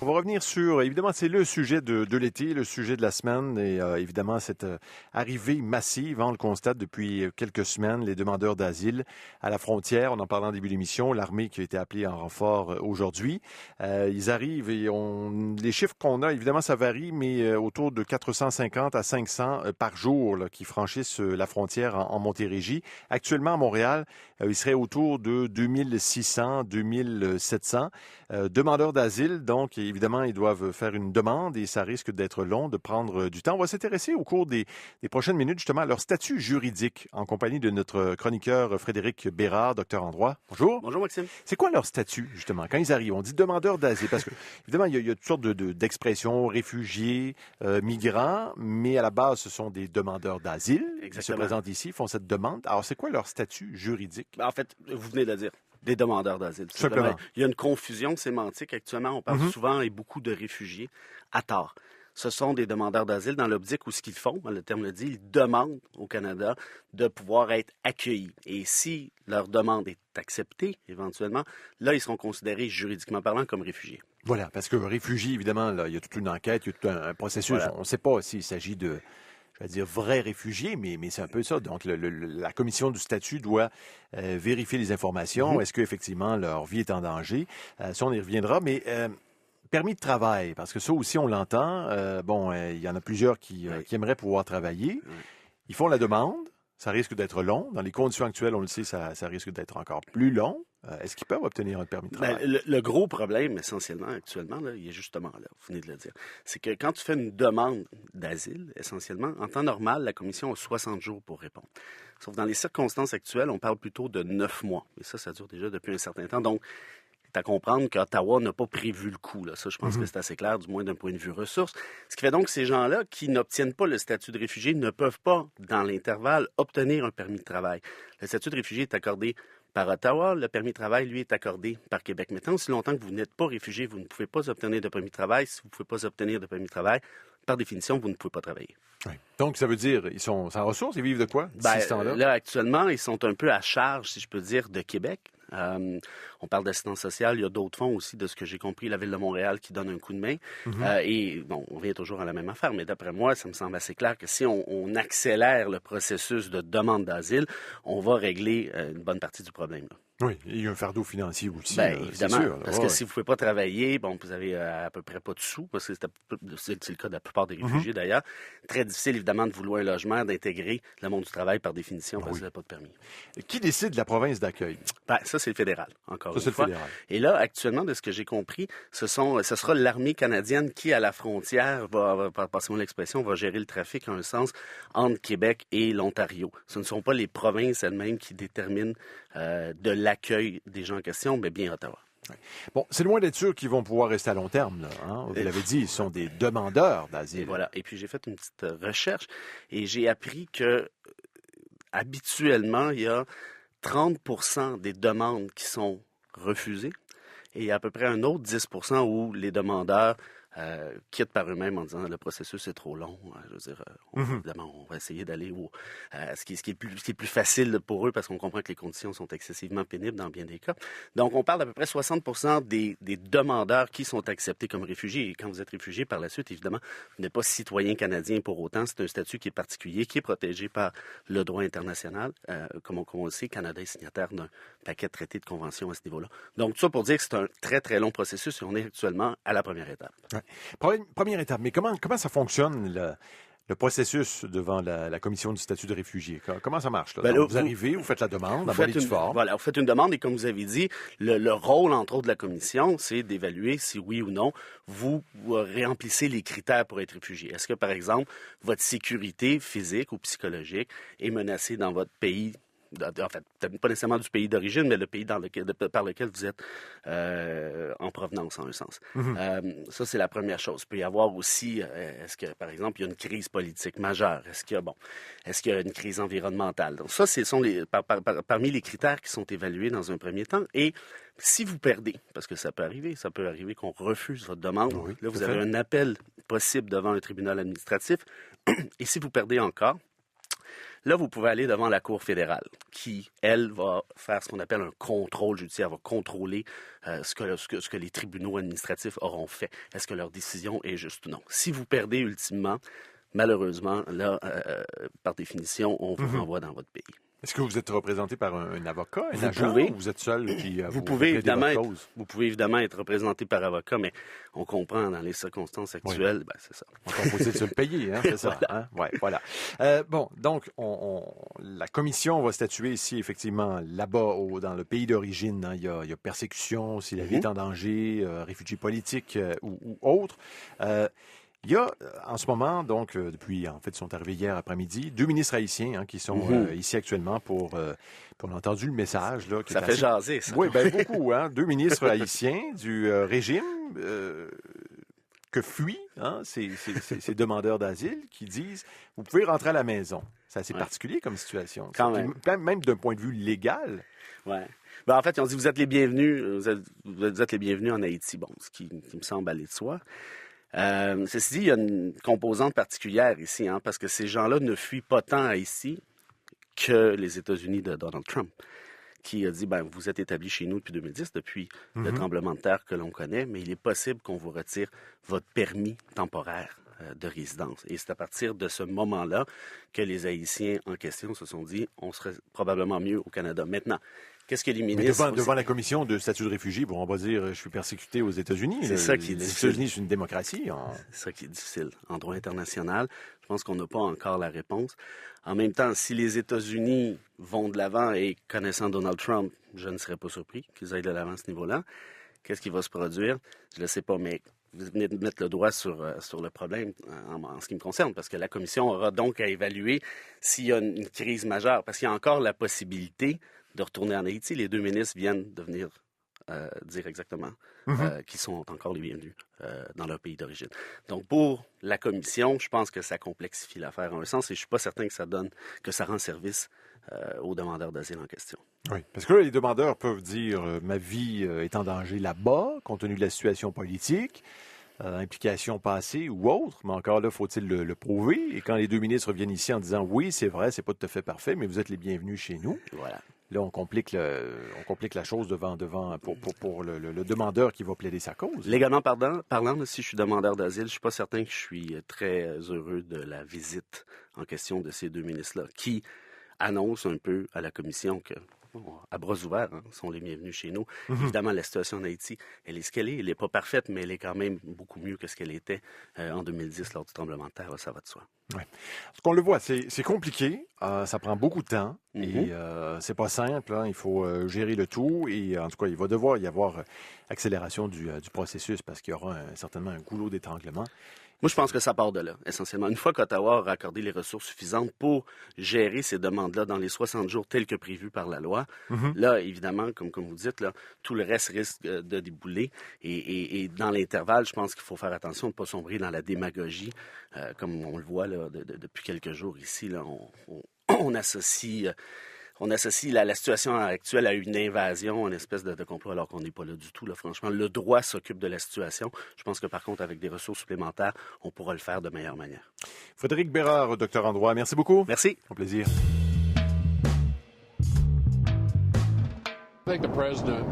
On va revenir sur, évidemment, c'est le sujet de l'été, le sujet de la semaine et évidemment cette arrivée massive, on le constate depuis quelques semaines, les demandeurs d'asile à la frontière. On en parlait en début d'émission, l'armée qui a été appelée en renfort aujourd'hui. Ils arrivent et les chiffres qu'on a, évidemment, ça varie, mais autour de 450 à 500 par jour là, qui franchissent la frontière en Montérégie. Actuellement, à Montréal, il serait autour de 2600, 2700 demandeurs d'asile, donc évidemment, ils doivent faire une demande et ça risque d'être long, de prendre du temps. On va s'intéresser au cours des prochaines minutes justement à leur statut juridique en compagnie de notre chroniqueur Frédéric Bérard, docteur en droit. Bonjour. Bonjour Maxime. C'est quoi leur statut justement quand ils arrivent? On dit demandeurs d'asile parce que évidemment, il y a toutes sortes d'expressions, réfugiés, migrants, mais à la base, ce sont des demandeurs d'asile. Ils se présentent ici, font cette demande. Alors, c'est quoi leur statut juridique? En fait, vous venez de le dire. Des demandeurs d'asile. Simplement. Il y a une confusion sémantique. Actuellement, on parle souvent et beaucoup de réfugiés à tort. Ce sont des demandeurs d'asile dans l'optique où ce qu'ils font, le terme le dit, ils demandent au Canada de pouvoir être accueillis. Et si leur demande est acceptée, éventuellement, là, ils seront considérés juridiquement parlant comme réfugiés. Voilà, parce que réfugié, évidemment, là, il y a toute une enquête, il y a tout un processus. Voilà. On ne sait pas s'il s'agit de... je vais dire vrais réfugiés, mais c'est un peu ça. Donc, la commission du statut doit vérifier les informations. Est-ce qu'effectivement leur vie est en danger? Ça, on y reviendra. Mais permis de travail, parce que ça aussi, on l'entend. Il y en a plusieurs qui aimeraient pouvoir travailler. Ils font la demande. Ça risque d'être long. Dans les conditions actuelles, on le sait, ça risque d'être encore plus long. Est-ce qu'ils peuvent obtenir un permis de travail? Le gros problème, essentiellement, actuellement, là, il est justement là, vous venez de le dire. C'est que quand tu fais une demande d'asile, essentiellement, en temps normal, la commission a 60 jours pour répondre. Sauf dans les circonstances actuelles, on parle plutôt de 9 mois. Et ça dure déjà depuis un certain temps. Donc, c'est à comprendre qu'Ottawa n'a pas prévu le coup. Là. Ça, je pense que c'est assez clair, du moins d'un point de vue ressources. Ce qui fait donc que ces gens-là qui n'obtiennent pas le statut de réfugié ne peuvent pas, dans l'intervalle, obtenir un permis de travail. Le statut de réfugié est accordé par Ottawa. Le permis de travail, lui, est accordé par Québec. Maintenant, aussi longtemps que vous n'êtes pas réfugié, vous ne pouvez pas obtenir de permis de travail. Si vous ne pouvez pas obtenir de permis de travail, par définition, vous ne pouvez pas travailler. Oui. Donc, ça veut dire, ils sont sans ressources, ils vivent de quoi? Là, actuellement, ils sont un peu à charge, si je peux dire, de Québec. On parle d'assistance sociale. Il y a d'autres fonds aussi, de ce que j'ai compris, la Ville de Montréal qui donne un coup de main. Et bon, on vient toujours à la même affaire, mais d'après moi, ça me semble assez clair que si on accélère le processus de demande d'asile, on va régler une bonne partie du problème. Là. Oui, il y a un fardeau financier aussi. Évidemment, sûr, parce que si vous ne pouvez pas travailler, bon, vous avez à peu près pas de sous, parce que c'est le cas de la plupart des réfugiés d'ailleurs. Très difficile, évidemment, de vous louer un logement, d'intégrer le monde du travail par définition, parce que vous n'avez pas de permis. Qui décide de la province d'accueil? Ça, c'est le fédéral, encore une fois. Le fédéral. Et là, actuellement, de ce que j'ai compris, ce sera l'armée canadienne qui, à la frontière, passez-moi l'expression, va gérer le trafic, en un sens, entre Québec et l'Ontario. Ce ne sont pas les provinces elles-mêmes qui déterminent de l'accueil des gens en question, mais bien Ottawa. Oui. Bon, c'est loin d'être sûr qu'ils vont pouvoir rester à long terme. Là, hein? Vous l'avez dit, ils sont des demandeurs d'asile. Et voilà. Et puis, j'ai fait une petite recherche et j'ai appris que habituellement, il y a 30% des demandes qui sont refusées et il y a à peu près un autre 10% où les demandeurs quittent par eux-mêmes en disant le processus est trop long. Je veux dire, évidemment, on va essayer d'aller ce qui est plus facile pour eux parce qu'on comprend que les conditions sont excessivement pénibles dans bien des cas. Donc, on parle d'à peu près 60% des demandeurs qui sont acceptés comme réfugiés. Et quand vous êtes réfugié par la suite, évidemment, vous n'êtes pas citoyen canadien pour autant. C'est un statut qui est particulier, qui est protégé par le droit international. Comme on le sait, Canada est signataire d'un paquet de traités de conventions à ce niveau-là. Donc, tout ça pour dire que c'est un très, très long processus et on est actuellement à la première étape. Ouais. Première étape, mais comment ça fonctionne le processus devant la commission du statut de réfugié? Comment ça marche? Là? Donc, vous arrivez, vous faites la demande, vous faites une demande et comme vous avez dit, le rôle, entre autres, de la commission, c'est d'évaluer si oui ou non vous remplissez les critères pour être réfugié. Est-ce que, par exemple, votre sécurité physique ou psychologique est menacée dans votre pays? En fait, peut-être pas nécessairement du pays d'origine, mais le pays par lequel vous êtes en provenance, en un sens. Ça, c'est la première chose. Il peut y avoir aussi, est-ce que, par exemple, il y a une crise politique majeure? Est-ce qu'il y a une crise environnementale? Donc ça, ce sont parmi les critères qui sont évalués dans un premier temps. Et si vous perdez, parce que ça peut arriver qu'on refuse votre demande. Oui, là, vous avez un appel possible devant un tribunal administratif. Et si vous perdez encore, Là, vous pouvez aller devant la Cour fédérale, qui, elle, va faire ce qu'on appelle un contrôle judiciaire, va contrôler ce que les tribunaux administratifs auront fait. Est-ce que leur décision est juste ou non? Si vous perdez ultimement, malheureusement, là, par définition, on vous renvoie dans votre pays. Est-ce que vous êtes représenté par un avocat, un agent, ou vous êtes seul qui vous pouvez évidemment être représenté par avocat, mais on comprend dans les circonstances actuelles, ben, c'est ça. Encore faut-il se le payer, hein, c'est ça. Voilà. Hein? Ouais, voilà. Bon, donc la commission va statuer si effectivement là-bas, dans le pays d'origine, hein, il y a persécution, si la vie est en danger, réfugiés politiques ou autres. Il y a en ce moment, donc, depuis, en fait, ils sont arrivés hier après-midi, 2 ministres haïtiens qui sont ici actuellement pour on a entendu le message. Là, ça fait jaser, ça. Oui, bien beaucoup. 2 ministres haïtiens du régime que fuient ces demandeurs d'asile qui disent « Vous pouvez rentrer à la maison ». C'est assez particulier comme situation. Quand même. Même d'un point de vue légal. Oui. Ben, en fait, ils ont dit « Vous êtes les bienvenus, vous êtes les bienvenus en Haïti ». Bon, ce qui me semble aller de soi. Ceci dit, il y a une composante particulière ici, parce que ces gens-là ne fuient pas tant Haïti que les États-Unis de Donald Trump, qui a dit, vous êtes établis chez nous depuis 2010, depuis le tremblement de terre que l'on connaît, mais il est possible qu'on vous retire votre permis temporaire de résidence. Et c'est à partir de ce moment-là que les Haïtiens en question se sont dit, on serait probablement mieux au Canada. Maintenant, qu'est-ce que les ministres... Mais devant la commission de statut de réfugié, on va dire, je suis persécuté aux États-Unis. C'est ça qui est difficile. Les États-Unis, c'est une démocratie. C'est ça qui est difficile. En droit international, je pense qu'on n'a pas encore la réponse. En même temps, si les États-Unis vont de l'avant et connaissant Donald Trump, je ne serais pas surpris qu'ils aillent de l'avant à ce niveau-là. Qu'est-ce qui va se produire? Je ne le sais pas, mais vous venez de mettre le doigt sur le problème en ce qui me concerne, parce que la commission aura donc à évaluer s'il y a une crise majeure, parce qu'il y a encore la possibilité de retourner en Haïti. Les 2 ministres viennent de venir dire exactement qu'ils sont encore les bienvenus dans leur pays d'origine. Donc, pour la commission, je pense que ça complexifie l'affaire en un sens et je ne suis pas certain que ça rend service aux demandeurs d'asile en question. Oui, parce que là, les demandeurs peuvent dire ma vie est en danger là-bas, compte tenu de la situation politique, implications passées ou autres, mais encore là, faut-il le prouver. Et quand les 2 ministres viennent ici en disant oui, c'est vrai, c'est pas tout à fait parfait, mais vous êtes les bienvenus chez nous. Voilà. Là, on complique la chose devant pour le demandeur qui va plaider sa cause. Légalement parlant, si je suis demandeur d'asile, je suis pas certain que je suis très heureux de la visite en question de ces 2 ministres-là, qui annoncent un peu à la commission que, à bras ouverts, sont les bienvenus chez nous. Évidemment, la situation en Haïti, elle est ce qu'elle est. Elle n'est pas parfaite, mais elle est quand même beaucoup mieux que ce qu'elle était en 2010 lors du tremblement de terre. Là, ça va de soi. Oui. Parce qu'on le voit, c'est compliqué. Ça prend beaucoup de temps. Et c'est pas simple. Il faut gérer le tout. Et en tout cas, il va devoir y avoir accélération du processus parce qu'il y aura certainement un goulot d'étranglement. Moi, je pense que ça part de là, essentiellement. Une fois qu'Ottawa aura accordé les ressources suffisantes pour gérer ces demandes-là dans les 60 jours tels que prévus par la loi, là, évidemment, comme vous dites, là, tout le reste risque de débouler. Et dans l'intervalle, je pense qu'il faut faire attention de ne pas sombrer dans la démagogie, comme on le voit là, depuis quelques jours ici. Là, on associe... On associe la situation actuelle à une invasion, une espèce de complot, alors qu'on n'est pas là du tout. Là. Franchement, le droit s'occupe de la situation. Je pense que, par contre, avec des ressources supplémentaires, on pourra le faire de meilleure manière. Frédéric Bérard, docteur en droit, merci beaucoup. Merci. Au plaisir. I think the president